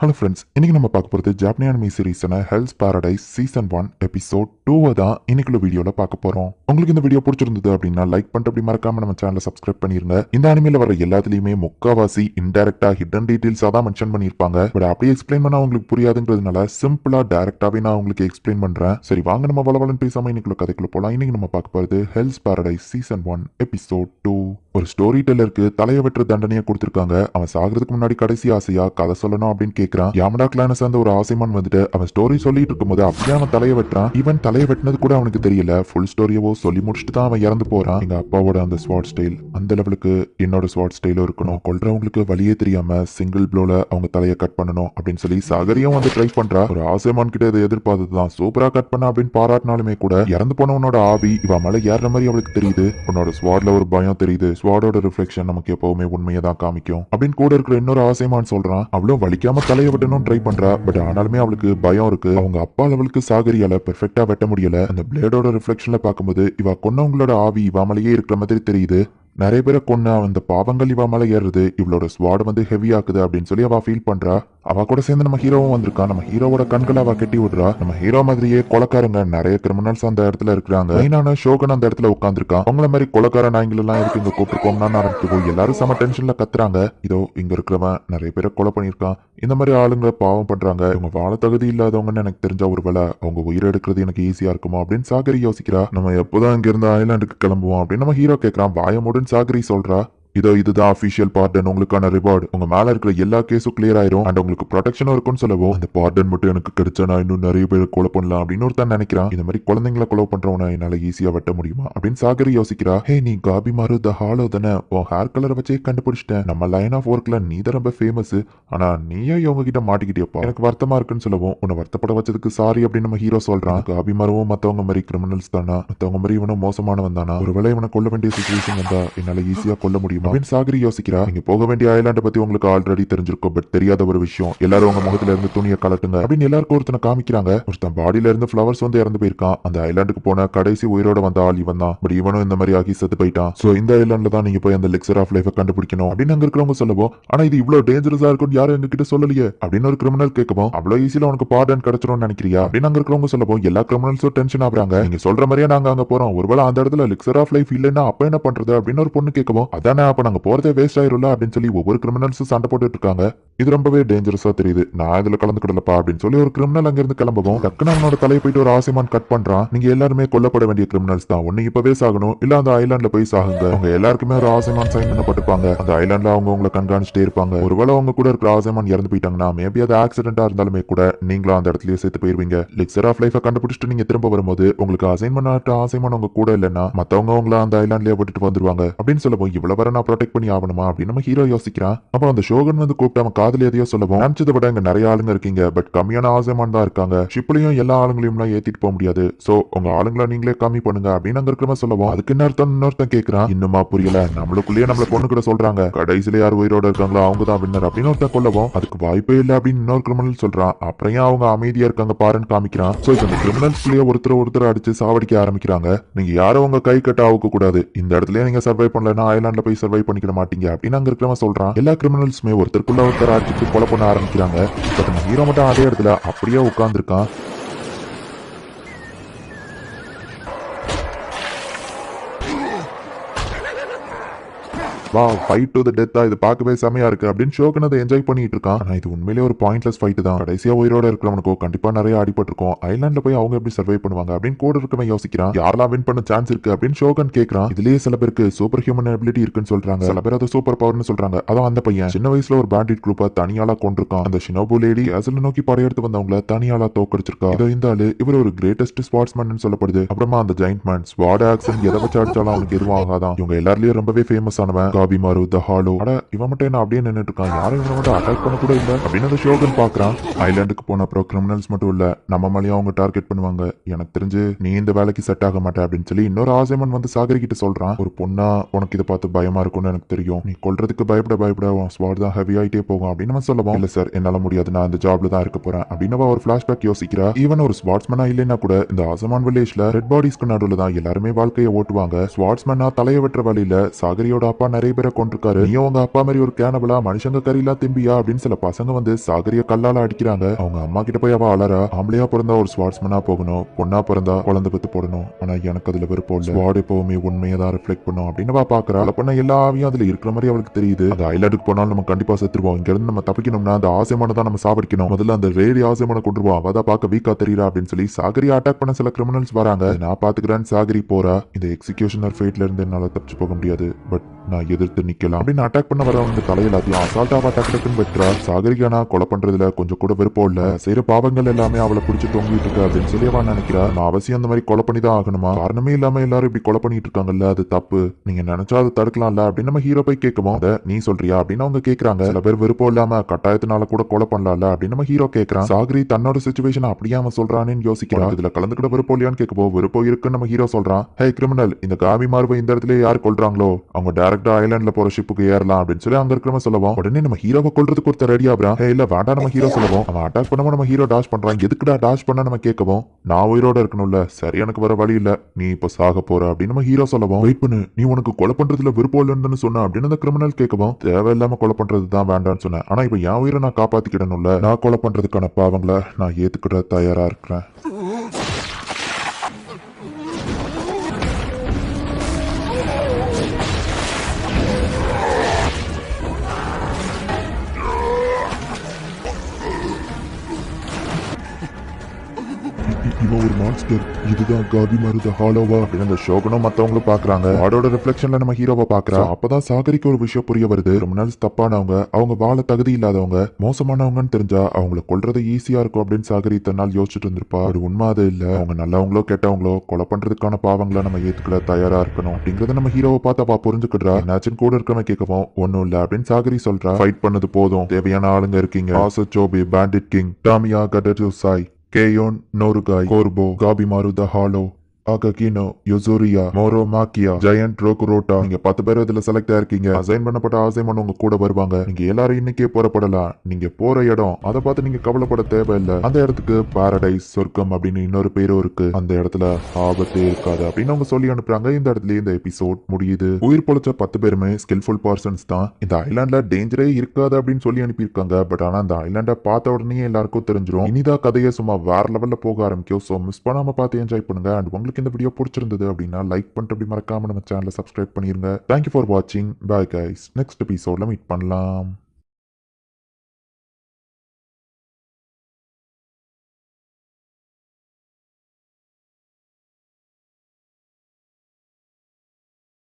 Hello friends, இன்னைக்கு நம்ம பார்க்க போகிறது ஜாப்பனி அனிமி சீரிஸான ஹெல்ஸ் பாரடைஸ் சீசன் 1 எபிசோட் 2 தான் இன்னைக்குள்ள வீடியோவில் பார்க்க போகிறோம். உங்களுக்கு இந்த வீடியோ பிடிச்சிருந்தது அப்படின்னா லைக் பண்ணிட்டு அப்படி மறக்காம நம்ம சேனலை சப்ஸ்கிரைப் பண்ணிருங்க. இந்த அனிமையில் வர எல்லாத்துலேயுமே முக்காவாசி இன்டெரக்டா ஹிடன் டீடைல்ஸாக தான் மென்ஷன் பண்ணியிருப்பாங்க. பட் அப்படியே எக்ஸ்பிளைன் பண்ணா உங்களுக்கு புரியாதுன்றதுனால சிம்பிளா டேரக்டாவே நான் உங்களுக்கு எக்ஸ்பிளைன் பண்றேன். சரி வாங்க நம்ம வளவலன்னு பேசாம இன்னைக்குள்ள கதைக்குள்ள போலாம். இன்னைக்கு நம்ம பார்க்க போகிறது ஹெல்ஸ் பாரடைஸ் சீசன் 1 எபிசோட் 2. ஒரு ஸ்டோரி டெல்லருக்கு தலையை வெற்ற தண்டனையை கொடுத்திருக்காங்க. அவன் சாகிறதுக்கு முன்னாடி கடைசி ஆசையா கதை சொல்லணும் அப்படின்னு கேட்கிறான். யாமடா கிளான சேர்ந்த ஒரு ஆசைமான் வந்துட்டு அவன் ஸ்டோரி சொல்லிட்டு இருக்கும்போது அப்படியே அவன் தலையை வெட்டுறான். இவன் தலையை வெட்டினது கூட அவனுக்கு தெரியல. ஃபுல் ஸ்டோரியவோ சொல்லி முடிச்சுட்டு தான் அவன் இறந்து போறான். எங்க அப்பாவோட அந்த ஸ்வாட் ஸ்டைல் அந்த லெவலுக்கு என்னோட ஸ்வாட் ஸ்டைலும் இருக்கணும். கொல்றவங்களுக்கு வழியே தெரியாம சிங்கிள் ப்ளோல அவங்க தலையை கட் பண்ணணும் அப்படின்னு சொல்லி சாகரியும் வந்து ட்ரை பண்றா. ஒரு ஆசைமான் கிட்ட இதை எதிர்பார்த்ததுதான். சூப்பரா கட் பண்ண அப்படின்னு பாராட்டினாலுமே கூட இறந்து போனவனோட ஆவி இவன் மேல ஏற மாதிரி அவளுக்கு தெரியுது. உன்னோட ஸ்வாட்ல ஒரு பயம் தெரியுது. ஸ்வாடோட ரிஃப்ளெக்ஷன் நமக்கு எப்பவுமே உண்மையை தான் காமிக்கும் அப்படின்னு கூட இருக்கிற இன்னொரு ஆசைமான் சொல்றான். அவளும் வலிக்காம தலையை வெட்டணும் ட்ரை பண்றா. பட் ஆனாலுமே அவளுக்கு பயம் இருக்கு. அவங்க அப்பா லெவலுக்கு சாகரியால பெர்ஃபெக்ட்டா வெட்ட முடியல. அந்த பிளேடோட ரிஃப்ளெக்ஷன்ல பார்க்கும்போது இவ கொன்னவங்களோட ஆவி இவ மேலேயே இருக்கிற மாதிரி தெரியுது. நிறைய பேரை கொண்டு அந்த பாவங்கள் இவ மேல ஏறுது. இவளோட ஸ்வாட் வந்து ஹெவி ஆக்குது அப்படின்னு சொல்லி அவ ஃபீல் பண்றா. அவ கூட சேர்ந்து நம்ம ஹீரோவும் வந்திருக்கா. நம்ம ஹீரோவோட கண்களை அவ கட்டி விடுறா. நம்ம ஹீரோ மாதிரியே கொலைக்காரங்க நிறைய கிரிமினல்ஸ் அந்த இடத்துல இருக்கிறாங்க. மெயினான ஷோகன் அந்த இடத்துல உட்காந்துருக்கான். அவங்கள மாதிரி கொலைக்கார நாய்கள் எல்லாம் இருக்கு இங்க கூப்பிட்டுருக்கோம்னா ஆரம்பிக்கும். எல்லாரும் செம டென்ஷன்ல கத்துறாங்க. இதோ இங்க இருக்கிறவன் நிறைய பேரை கொலை பண்ணியிருக்கான். இந்த மாதிரி ஆளுங்களை பாவம் பண்றாங்க. இவங்க வாழ தகுதி இல்லாதவங்கன்னு எனக்கு தெரிஞ்ச ஒருவேளை அவங்க உயிரை எடுக்கிறது எனக்கு ஈஸியா இருக்குமோ அப்படின்னு சாகரி யோசிக்கிறா. நம்ம எப்போதான் இங்க இருந்து ஐலாண்டுக்கு கிளம்புவோம் அப்படின்னு நம்ம ஹீரோ கேட்கறான். வாயமுடன் சாகரி சொல்றா. இதுதான் அபிஷியல் பார்டன், உங்களுக்கான ரிவார்டு. உங்க மேல இருக்கிற எல்லா கேஸும் கிளியர் ஆயிரும் அண்ட் உங்களுக்கு ப்ரொடெக்ஷனும் இருக்கும்னு சொல்லவும் அந்த பார்டன் மட்டும் எனக்கு கிடைச்சா நான் இன்னும் நிறைய பேரை கொலை பண்ணலாம் அப்படின்னு ஒருத்தான் நினைக்கிறான். இந்த மாதிரி குழந்தைங்களை கொலை பண்றவன என்னால ஈஸியா வெட்ட முடியுமா அப்படின்னு சாகரி யோசிக்கிறா. ஹே நீ காபி மாறு த ஹாலோ தானே, உன் ஹேர் கலரை வச்சே கண்டுபிடிச்சிட்டேன். நம்ம லைன் ஆஃப் ஒர்க்ல நீ தான் ரொம்ப ஃபேமஸ். ஆனா நீயே இவங்க கிட்ட மாட்டிக்கிட்டியப்பா, எனக்கு வருத்தமா இருக்குன்னு சொல்லவும் உன்னை வருத்தப்பட வச்சதுக்கு சாரி அப்படின்னு நம்ம ஹீரோ சொல்றான். காபி மாறுவும் மத்தவங்க மாதிரி கிரிமினல்ஸ் தானா, மத்தவங்க மாதிரி இவனும் மோசமானவன் தானா, ஒருவேளை இவனை கொல்ல வேண்டிய சிச்சுவேஷன் வந்தா என்னால ஈஸியா கொல்ல முடியும் அப்படின்னு சாகரி யோசிக்கிறா. நீங்க போக வேண்டிய ஐலாண்டை பத்தி உங்களுக்கு ஆல்ரெடி தெரிஞ்சிருக்கும். பட் தெரியாத ஒரு விஷயம், எல்லாரும் உங்க முகத்துல இருந்து துணியை கலட்டுங்க அப்படின்னு எல்லாருக்கும் ஒருத்தனை காமிக்கிறாங்க. ஒருத்தன் பாடியில இருந்து ஃபிளவர்ஸ் வந்து இறந்து போயிருக்கான். அந்த ஐலாண்டுக்கு போன கடைசி உயிரோட வந்த ஆள் இவன் தான். பட் இவனும் இந்த மாதிரி ஆகி செத்து போயிட்டான். சோ இந்த ஐலாண்ட்ல தான் நீங்க போய் அந்த எலிக்சர் ஆஃப் லைஃபை கண்டுபிடிக்கணும் அப்படின்னு அங்க இருக்கிறவங்க சொல்லுவோம். ஆனா இது இவ்வளவு டேஞ்சரஸா இருக்கும் யாரும் எங்க கிட்ட சொல்லலையே அப்படின்னு ஒரு கிரிமினல் கேட்கவும், அவ்வளவு ஈஸியில உனக்கு பார்டன் கிடைச்சிரும் நினைக்கிறியா அப்படின்னு அங்க இருக்கிறவங்க சொல்லுவோம். எல்லா கிரிமினல்ஸும் டென்ஷன் ஆகுறாங்க. நீங்க சொல்ற மாதிரியே நாங்க அங்க போறோம். ஒருவேளை அந்த இடத்துல எலிக்சர் ஆஃப் லைஃப் இல்லைன்னா அப்ப என்ன பண்றது அப்படின்னு ஒரு பொண்ணு கேட்கவும், அதானே அப்ப நாங்க போறதே வேஸ்ட் ஆயிரும்ல அப்படின்னு சொல்லி ஒவ்வொரு கிரிமினல்ஸும் சண்டை போட்டுட்டு இருக்காங்க. இது ரொம்பவே டேஞ்சரஸா தெரியுது, நான் இதுல கலந்துக்கிடலப்பா அப்படின்னு சொல்லி ஒரு கிரிமினல் அங்க இருந்து கிளம்பவும் டக்குனு அவனோட தலையை போயிட்டு ஒரு ஆசைமான் கட் பண்றான். நீங்க எல்லாருமே கொல்லப்பட வேண்டிய கிரிமினல்ஸ் தான். ஒண்ணு இப்பவே சாகணும், இல்ல அந்த ஐலாண்ட்ல போய் சாகுங்க. அவங்க எல்லாருக்குமே ஒரு ஆசைமான் சைன் பண்ணப்பட்டிருப்பாங்க. அந்த ஐலாண்ட்ல அவங்க உங்களை கண்காணிச்சுட்டே இருப்பாங்க. ஒருவேளை அவங்க கூட இருக்கிற ஆசைமான் இறந்து போயிட்டாங்கன்னா மேபி அது ஆக்சிடென்டா இருந்தாலுமே கூட நீங்களும் அந்த இடத்துலயே சேர்த்து போயிருவீங்க. எலிக்சர் ஆஃப் லைஃபை கண்டுபிடிச்சிட்டு நீங்க திரும்ப வரும்போது உங்களுக்கு அசைன்மெண்ட் ஆட்ட ஆசைமான் உங்க கூட இல்லைன்னா மத்தவங்க உங்களை அந்த ஐலாண்ட்லயே விட்டுட்டு வந்துருவாங்க அப்படின்னு சொல்லவும், இவ்வளவு வர நான் ப்ரொடெக்ட் பண்ணி ஆகணுமா அப்படின்னு நம்ம ஹீரோ யோசிக்கிறான். அப்புறம் அந்த ஷோகன் வந்து கூப்பிட்டு அவன் காதல் எதையோ சொல்லவும், நினைச்சதை விட இங்க நிறைய ஆளுங்க இருக்கீங்க. பட் கம்மியான ஆசைமான் தான் இருக்காங்க. ஷிப்லயும் எல்லா ஆளுங்களையும் ஏத்திட்டு போக முடியாது. சோ உங்க ஆளுங்களை நீங்களே கம்மி பண்ணுங்க அப்படின்னு அங்க இருக்கிறவங்க சொல்லவும், அதுக்கு இன்னொருத்தன் கேட்கிறான். இன்னுமா புரியல, நம்மளுக்குள்ளேயே நம்மள பொண்ணு கூட சொல்றாங்க. கடைசியில யார் உயிரோட இருக்காங்களோ அவங்க தான் வின்னர் அப்படின்னு ஒருத்தன் கொல்லவும், அதுக்கு வாய்ப்பே இல்லை அப்படின்னு இன்னொரு கிரிமினல் சொல்றான். அப்புறம் அவங்க அமைதியா இருக்காங்க பாருன்னு காமிக்கிறான். சோ இந்த கிரிமினல்ஸ்லயே ஒருத்தர் அடிச்சு சாவடிக்க ஆரம்பிக்கிறாங்க. நீங்க யாரும் உங்க கை கட்ட ஆக கூடாது. இந்த இடத்துல நீங்க சர்வை பண்ணலன்னா ஐலாண்ட்ல போய் சர்வை பண்ணிக்க மாட்டீங்க அப்படின்னு அங்க இருக்கிறவன் சொல்றான். எல்லா கிரிமினல்ஸுமே ஒருத்தருக்குள்ள ஒருத்தர் அடிச்சுட்டு கொலை பண்ண ஆரம்பிக்கிறாங்க. பட் நம்ம ஹீரோ மட்டும் அதே இடத்துல அப்படியே உட்கார்ந்துருக்கான். வா ஃபைட் டு தி டெத்தா, இது பார்க்கவே செமையா இருக்கு அப்படின்னு ஷோகன் அதை என்ஜாய் பண்ணிட்டு இருக்கான். ஆனா இது உண்மையிலேயே ஒரு பாயிண்ட்லெஸ் ஃபைட் தான். கடைசியா உயிரோட இருக்கிறவனுக்கு கண்டிப்பா நிறைய அடிபட்டிருக்கும். ஐலாண்ட்ல போய் அவங்க எப்படி சர்வை பண்ணுவாங்க அப்படின்னு கூட இருக்கவன் யோசிக்கிறான். யாரெல்லாம் வின் பண்ண சான்ஸ் இருக்கு அப்படின்னு ஷோகன் கேட்கறான். இதுலயே சில பேருக்கு சூப்பர் ஹியூமன் எபிலிட்டி இருக்குன்னு சொல்றாங்க. சில பேர் அது சூப்பர் பவர்னு சொல்றாங்க. அதான் அந்த பையன் சின்ன வயசுல ஒரு பேண்டிட் குரூப்பா தனியாளா கொண்டிருக்கான். அந்த ஷினோபு லேடி அசல நோக்கி படையெடுத்து வந்தவங்கள தனியாளா தோக்கடிச்சிருக்கா. இதோ இந்த ஆளு இவர் ஒரு கிரேட்டஸ்ட் ஸ்பாட்ஸ்மேன் சொல்லப்படுது. அப்புறமா அந்த ஜெயிண்ட் மேன் ஸ்வாட் ஆக்சன் எதை வச்சு அடிச்சாலும் அவனுக்கு எதுவும் ஆகாதான். இவங்க எல்லாருலயும் ரொம்பவே ஃபேமஸ் ஆனவன் காபி மாறு த ஹாலோ. அட இவன் மட்டும் என்ன அப்படியே நின்னுட்டு இருக்கான், யாரும் இவனை மட்டும் அட்டாக் பண்ண கூட இல்ல அப்படின்னு அந்த ஷோகன் பாக்குறான். ஐலாண்டுக்கு போன அப்புறம் கிரிமினல்ஸ் மட்டும் இல்ல நம்ம மேலேயும் அவங்க டார்கெட் பண்ணுவாங்க. எனக்கு தெரிஞ்சு நீ இந்த வேலைக்கு செட் ஆக மாட்டே அப்படின்னு சொல்லி இன்னொரு ஆசைமன் வந்து சாகரி கிட்ட சொல்றான். ஒரு பொண்ணா உனக்கு இதை பார்த்து பயமா இருக்கும்னு எனக்கு தெரியும். நீ கொல்றதுக்கு பயப்பட ஸ்வாட் தான் ஹெவி ஆயிட்டே போகும் அப்படின்னு நம்ம சொல்லவும், இல்ல சார் என்னால முடியாது, நான் இந்த ஜாப்ல தான் இருக்க போறேன் அப்படின்னு ஒரு பிளாஷ்பேக் யோசிக்கிறா. ஈவன் ஒரு ஸ்வாட்ஸ்மேனா இல்லைன்னா கூட இந்த ஆசமான் வில்லேஜ்ல ரெட் பாடிஸ்க்கு நடுவுல தான் எல்லாருமே வாழ்க்கையை ஓட்டுவாங்க. ஸ்வாட்ஸ்மேனா தலையை வெட்டுற வழியில சாகரியோட அப்பா நிறைய நிறைய பேரை கொண்டிருக்காரு. நீ உங்க அப்பா மாதிரி ஒரு கேனபலா மனுஷங்க கறியெல்லாம் திம்பியா அப்படின்னு சில பசங்க வந்து சாகரிய கல்லால அடிக்கிறாங்க. அவங்க அம்மா கிட்ட போய் அவ அலறா, ஆம்பளையா பிறந்தா ஒரு ஸ்வாட்ஸ்மேனா போகணும், பொண்ணா பிறந்தா குழந்தை பெத்து போடணும். ஆனா எனக்கு அதுல விருப்பம் இல்ல. ஸ்வாட் எப்பவுமே உண்மையை தான் ரிஃப்ளெக்ட் பண்ணும் அப்படின்னு அவ பாக்குறா. பண்ண எல்லாவையும் அதுல இருக்கிற மாதிரி அவளுக்கு தெரியுது. அந்த ஐலாண்டுக்கு போனாலும் நம்ம கண்டிப்பா செத்துருவோம். இங்க இருந்து நம்ம தப்பிக்கணும்னா அந்த ஆசைமான தான் நம்ம சாவடிக்கணும். முதல்ல அந்த ரேடி ஆசைமான கொண்டுருவோம். அவதான் பார்க்க வீக்கா தெரியறா அப்படின்னு சொல்லி சாகரியை அட்டாக் பண்ண சில கிரிமினல்ஸ் வராங்க. நான் பாத்துக்கிறேன் சாகரி போறா. இந்த எக்ஸிகியூஷனர் ஃபேட்ல இருந்து என்னால தப்பிச்சு போக முடியாது. பட் நான் எதிர்த்து நிக்கலாம் அப்படின்னு அட்டாக் பண்ண வர வந்து தலையிலாத்தையும் அசால்ட்டா அட்டாக் வெட்டுறா. சாகரிக்கானா கொலை பண்றதுல கொஞ்சம் கூட விருப்பம் இல்ல. செய்யற பாவங்கள் எல்லாமே அவளை பிடிச்சி தொங்கிட்டு இருக்கு அப்படின்னு சொல்லி அவன் நினைக்கிறா. நான் அவசியம் அந்த மாதிரி கொலை பண்ணி தான் ஆகணுமா? காரணமே இல்லாம எல்லாரும் இப்படி கொலை பண்ணிட்டு இருக்காங்கல்ல, அது தப்பு. நீங்க நினைச்சா அதை தடுக்கலாம்ல அப்படின்னு நம்ம ஹீரோ போய் கேட்கவும், அதை நீ சொல்றியா அப்படின்னு அவங்க கேட்கறாங்க. சில பேர் விருப்பம் இல்லாம கட்டாயத்தினால கூட கொலை பண்ணலாம்ல அப்படின்னு நம்ம ஹீரோ கேட்கறான். சாகரி தன்னோட சிச்சுவேஷன் அப்படியே அவன் சொல்றான்னு யோசிக்கிறான். இதுல கலந்துக்கிட்ட விருப்பம் இல்லையான்னு கேட்கவும், விருப்பம் இருக்குன்னு நம்ம ஹீரோ சொல்றான். ஹே கிரிமினல், இந்த காவி மார்பை இந்த இடத்துல யார் கொல்றாங்களோ அவங்க டைரக்டா ஐலாண்ட்ல போற ஷிப்புக்கு ஏறலாம் அப்படின்னு சொல்லி அங்க இருக்கிறவங்க சொல்லவும், உடனே நம்ம ஹீரோவை கொல்றதுக்கு ஒருத்தர் ரெடி ஆகுறான். ஹே இல்ல வேண்டாம் நம்ம ஹீரோ சொல்லவும், அவன் அட்டாக் பண்ணாம நம்ம ஹீரோ டாஷ் பண்றான். எதுக்குடா டாஷ் பண்ண நம்ம கேட்கவும், நான் உயிரோட இருக்கணும்ல, சரி எனக்கு வர வழி இல்ல, நீ இப்ப சாக போற அப்படின்னு நம்ம ஹீரோ சொல்லவும், வெயிட் பண்ணு, நீ உனக்கு கொலை பண்றதுல விருப்பம் இல்லைன்னு சொன்ன அப்படின்னு அந்த கிரிமினல் கேட்கவும், தேவையில்லாம கொலை பண்றது தான் வேண்டாம்னு சொன்னேன். ஆனா இப்ப என் உயிரை நான் காப்பாத்திக்கிடணும்ல, நான் கொலை பண்றதுக்கான பாவங்களை நான் ஏத்துக்கிட தயாரா இருக்கிறேன். இவன் ஒரு மான்ஸ்டர், இதுதான் காவி மருத ஹாலோவா அப்படின்னு அந்த ஷோகனும் மத்தவங்களும் பாக்குறாங்க. அதோட ரிஃப்ளெக்ஷன்ல நம்ம ஹீரோவை பாக்குறா. அப்பதான் சாகரிக்கு ஒரு விஷயம் புரிய வருது. கிரிமினல்ஸ் தப்பானவங்க, அவங்க வாழ தகுதி இல்லாதவங்க, மோசமானவங்கன்னு தெரிஞ்சா அவங்களை கொல்றது ஈஸியா இருக்கும் அப்படின்னு சாகரி தன்னால் யோசிச்சுட்டு இருந்திருப்பா. அது உண்மை அது இல்ல. அவங்க நல்லவங்களோ கெட்டவங்களோ கொலை பண்றதுக்கான பாவங்களை நம்ம ஏத்துக்கிட தயாரா இருக்கணும் அப்படிங்கறத நம்ம ஹீரோவை பார்த்து அவ புரிஞ்சுக்கிடுறா. என்னாச்சுன்னு கூட இருக்கவன் கேட்கவும், ஒன்னும் இல்ல அப்படின்னு சாகரி சொல்றா. ஃபைட் பண்ணது போதும், தேவையான ஆளுங்க இருக்கீங்க. ஆசச்சோபி, பேண்டிட் கிங், டாமியா கடட்யூசாய், கேயோன், நோருகாய், கோர்போ, காபிமாரு த ஹாலோ, ஆககினோ, யுசூரியா, மோரோ மாக்கியா, ஜெயண்ட் ரோகுரோட்டா. நீங்க 10 பேர் இதுல செலக்ட் ஆயிருக்கீங்க. அசைன் பண்ணப்பட்ட அசைன்மெண்ட் உங்க கூட வருவாங்க. நீங்க எல்லாரும் இன்னைக்கே புறப்படலாம். நீங்க போற இடம் அதை பார்த்து நீங்க கவலைப்பட தேவையில்லை. அந்த இடத்துக்கு பாரடைஸ், சொர்க்கம் அப்படின்னு இன்னொரு பேரும் இருக்கு. அந்த இடத்துல ஆபத்தே இருக்காது அப்படின்னு அவங்க சொல்லி அனுப்புறாங்க. இந்த இடத்துல இந்த எபிசோட் முடியுது. உயிர் பொழைச்ச 10 பேருமே ஸ்கில்ஃபுல் பர்சன்ஸ் தான். இந்த ஐலாண்ட்ல டேஞ்சரே இருக்காது அப்படின்னு சொல்லி அனுப்பியிருக்காங்க. பட் ஆனா அந்த ஐலாண்டை பார்த்த உடனே எல்லாருக்கும் தெரிஞ்சிடும். இனிதான் கதையை சும்மா வேற லெவல்ல போக ஆரம்பிக்கும். ஸோ மிஸ் பண்ணாம பார்த்து என்ஜாய் பண்ணுங்க. அண்ட் உங்களுக்கு இந்த வீடியோ பிடிச்சிருந்தது அப்படின்னா லைக் பண்ணிட்டு அப்படி மறக்காம நம்ம சேனலை சப்ஸ்கிரைப் பண்ணிருங்க. தேங்க்யூ ஃபார் வாட்சிங். Bye guys. நெக்ஸ்ட் எபிசோட்ல மீட் பண்ணலாம்.